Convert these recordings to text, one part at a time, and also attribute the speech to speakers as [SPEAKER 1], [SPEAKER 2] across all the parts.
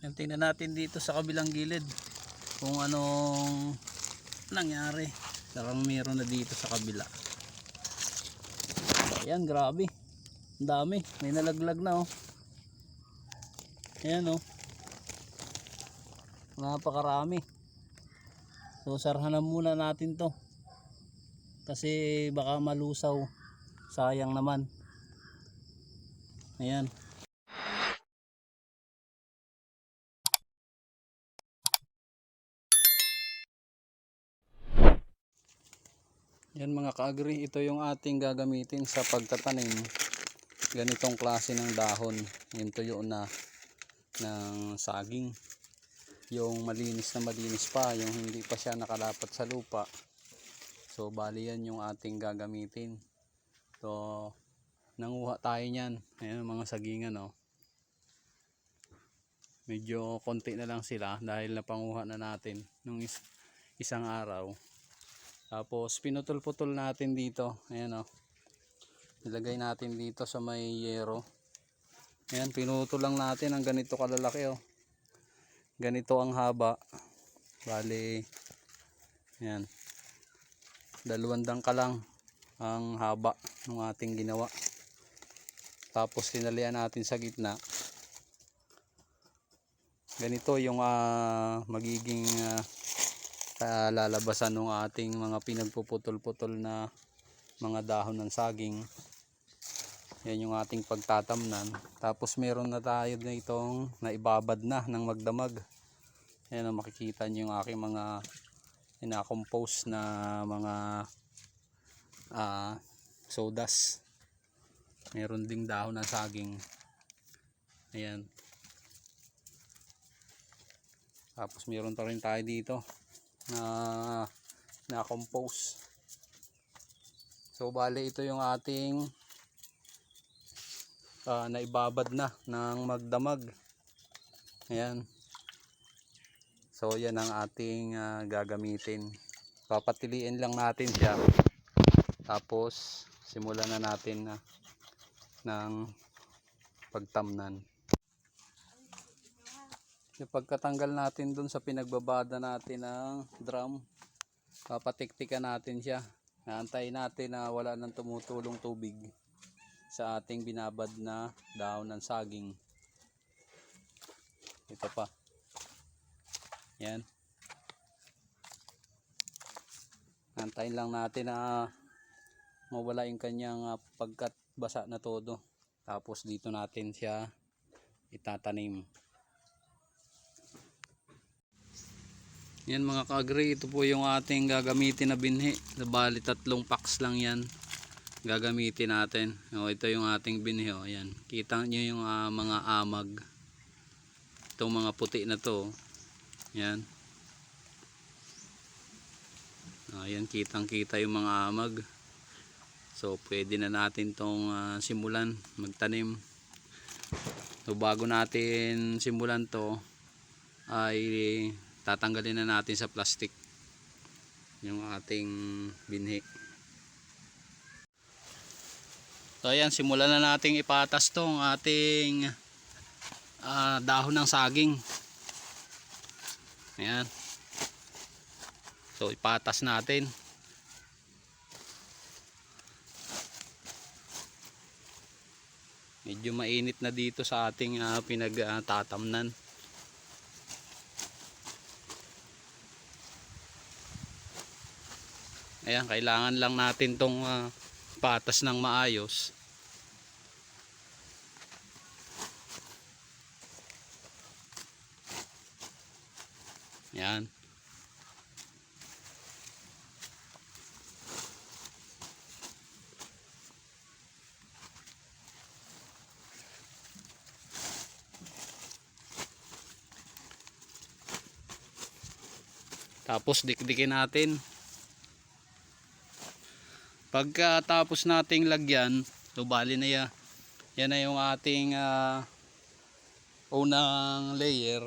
[SPEAKER 1] Yan, tingnan natin dito sa kabilang gilid kung anong nangyari. Sarang meron na dito sa kabila. Ayan, grabe. Ang dami. May nalaglag na oh. Ayan oh. Napakarami. So sarhanan muna natin to. Kasi baka malusaw. Sayang naman. Ayan. Yan mga ka-agri, ito yung ating gagamitin sa pagtatanim. Ganitong klase ng dahon. Yung tuyo na ng saging. Yung malinis na malinis pa, yung hindi pa siya nakalapat sa lupa. So bali yan yung ating gagamitin. So nanguha tayo niyan. Ayan mga sagingan oh. Medyo konti na lang sila dahil napanguha na natin nung isang araw. Tapos pinutol-putol natin dito. Ayan oh. Ilagay natin dito sa may yero. Ayan, pinutol lang natin ang ganito kalalaki oh. Ganito ang haba. Bali ayan. 2 dangka lang ang haba ng ating ginawa. Tapos tinalian natin sa gitna. Ganito yung magiging lalabasan ng ating mga pinagpuputol-putol na mga dahon ng saging. Yan yung ating pagtatamnan. Tapos meron na tayo na itong naibabad na ng magdamag. Ayan, makikita nyo yung aking mga ina-compose na mga sodas. Meron ding dahon ng saging. Ayan. Tapos meron pa rin tayo dito na compose. So bali ito yung ating naibabad na ng magdamag. Ayan. So yan ang ating gagamitin. Papatiliin lang natin siya. Tapos simulan na natin ng pagtamnan. Yung pagkatanggal natin dun sa pinagbabada natin ng drum, papatiktikan natin siya. Naantayin natin na wala nang tumutulong tubig sa ating binabad na dahon ng saging. Ito pa. Yan. Antayin lang natin na mawala yung kanyang pagkat basa na todo. Tapos dito natin siya itatanim. Yan mga ka-agri, ito po yung ating gagamitin na binhi. Bali 3 packs lang yan gagamitin natin. O, ito yung ating binhi. O, yan. Kita nyo yung mga amag. Itong mga puti na to. Yan. Ayan, kitang kita yung mga amag. So pwede na natin tong simulan magtanim. So bago natin simulan to ay tatanggalin na natin sa plastic yung ating binhi. So ayan, simulan na nating ipatas tong ating dahon ng saging. Ayan. So ipatas natin. Medyo mainit na dito sa ating pinagtatamnan. Ayan, kailangan lang natin tong patas ng maayos. Ayan. Tapos dikdikin natin. Pagkatapos nating lagyan, so bali na yan na yung ating unang layer.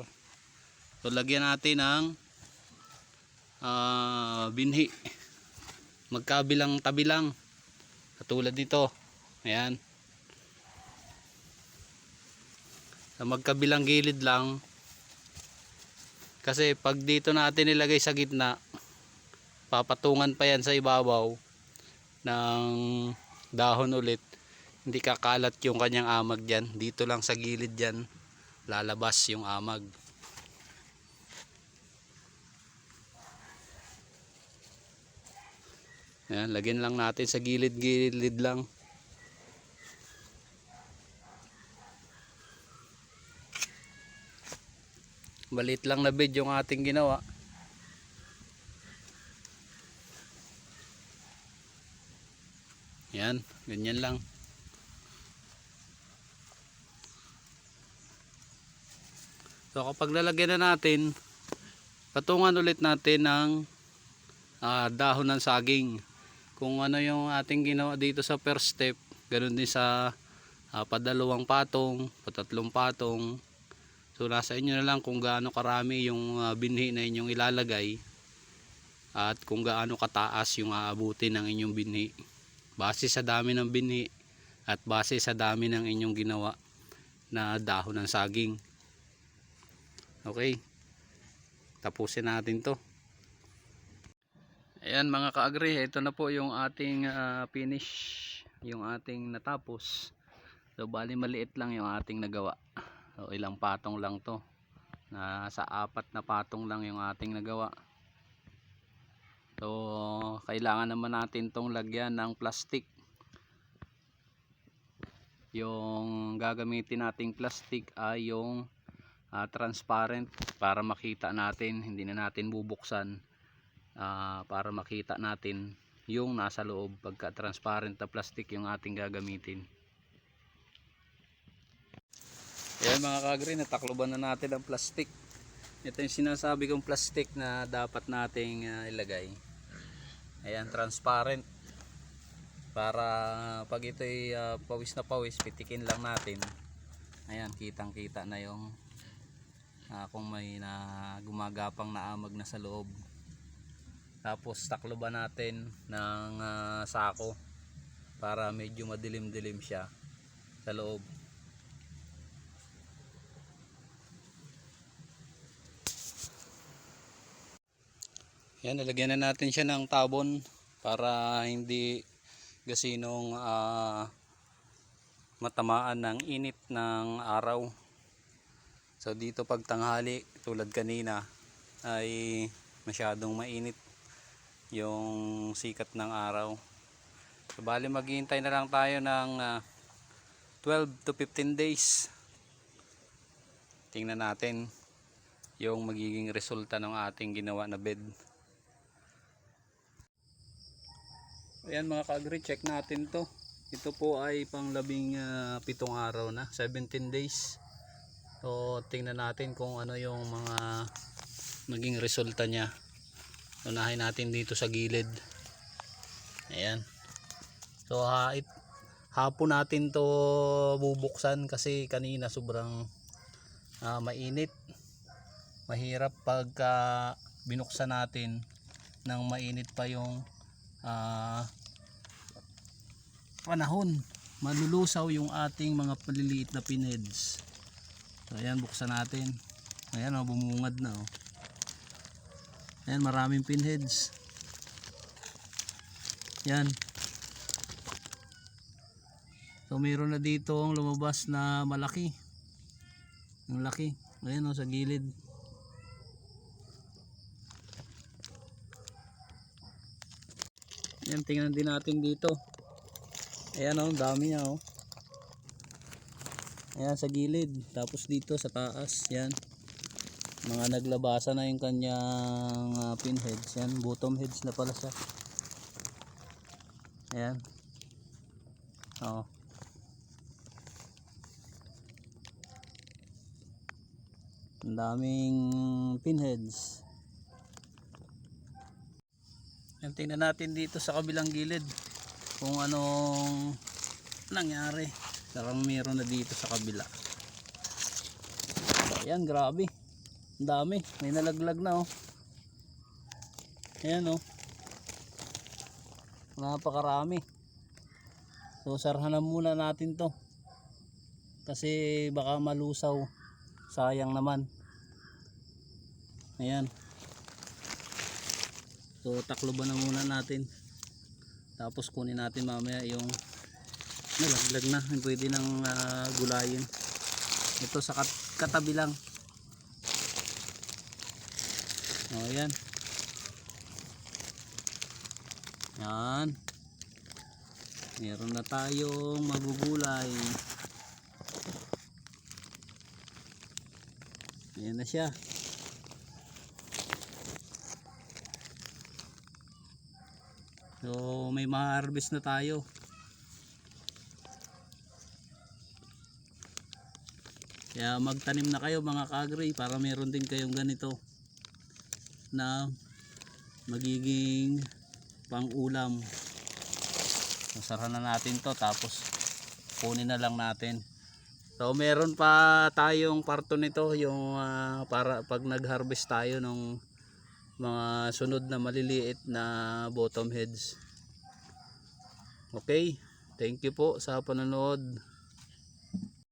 [SPEAKER 1] So lagyan natin ng binhi. Magkabilang tabi lang. Katulad nito. Ayan. Sa magkabilang gilid lang Kasi pag dito natin nilagay sa gitna, papatungan pa yan sa ibabaw ng dahon ulit. Hindi kakalat yung kanyang amag dyan. Dito lang sa gilid dyan lalabas yung amag. Ayan, lagyan lang natin sa gilid-gilid lang. Balit lang na bed yung ating ginawa. Yan, ganyan lang. So kapag lalagyan na natin, patungan ulit natin ng dahon ng saging. Kung ano yung ating ginawa dito sa first step, ganoon din sa padalawang patong, patatlong patong. So nasa inyo na lang kung gaano karami yung binhi na inyong ilalagay at kung gaano kataas yung aabutin ng inyong binhi. Base sa dami ng binhi at base sa dami ng inyong ginawa na dahon ng saging. Okay, tapusin natin to. Ayan mga ka-agri, ito na po yung ating finish, yung ating natapos. So bali maliit lang yung ating nagawa. So ilang patong lang to, nasa 4 na patong lang yung ating nagawa. So kailangan naman natin tong lagyan ng plastic. Yung gagamitin nating plastic ay yung transparent para makita natin, hindi na natin bubuksan, para makita natin yung nasa loob. Pagka transparent na plastic yung ating gagamitin. Ayan mga ka-agri, natakloban na natin ang plastic. Ito yung sinasabi kong plastic na dapat nating ilagay. Ayan, transparent. Para pag ito'y pawis na pawis, pitikin lang natin. Ayan, kitang kita na yung kung may gumagapang na amag na sa loob. Tapos takloban natin ng sako para medyo madilim-dilim siya sa loob. Yan, nalagyan na natin siya ng tabon para hindi gasinong matamaan ng init ng araw. So dito pag tanghali tulad kanina ay masyadong mainit yung sikat ng araw. So bali maghihintay na lang tayo ng 12 to 15 days. Tingnan natin yung magiging resulta ng ating ginawa na bed. Ayan mga ka-agri, check natin to. Ito po ay pang 17 araw na, 17 days. So tingnan natin kung ano yung mga maging resulta niya. Unahin natin dito sa gilid. Ayan. So hapon natin to bubuksan kasi kanina sobrang mainit. Mahirap pagka binuksan natin nang mainit pa yung panahon. Malulusaw yung ating mga paliliit na pinheads. So ayan, buksan natin. Ayan bumungad na Ayan, maraming pinheads. Yan. So mayroon na dito ang lumabas na malaki. Ang laki. Ayan sa gilid. Ayan, tingnan din natin dito. Ayan dami niya Ayan sa gilid. Tapos dito sa taas. Yan. Mga naglabasa na yung kanyang pinheads. Yan, bottom heads na pala siya. Ayan. Ang daming pinheads. Yan, tingnan natin dito sa kabilang gilid kung anong nangyari. Parang meron na dito sa kabila. So, ayan, grabe. Ang dami. May nalaglag na Ayan napakarami. So sarhanan muna natin to. Kasi baka malusaw. Sayang naman. Ayan. So takloban na muna natin. Tapos kunin natin mamaya yung nalaglag na, pwede nang gulayin. Ito sa katabi lang. O ayan. Yan. Meron na tayong magugulay. Ayan na siya. So may ma-harvest na tayo. Kaya magtanim na kayo mga ka-agri para meron din kayong ganito na magiging pang-ulam. Masarahan na natin to, tapos kunin na lang natin. So meron pa tayong parto nito, yung para pag nag-harvest tayo ng mga sunod na maliliit na bottom heads. Okay, thank you po sa panonood.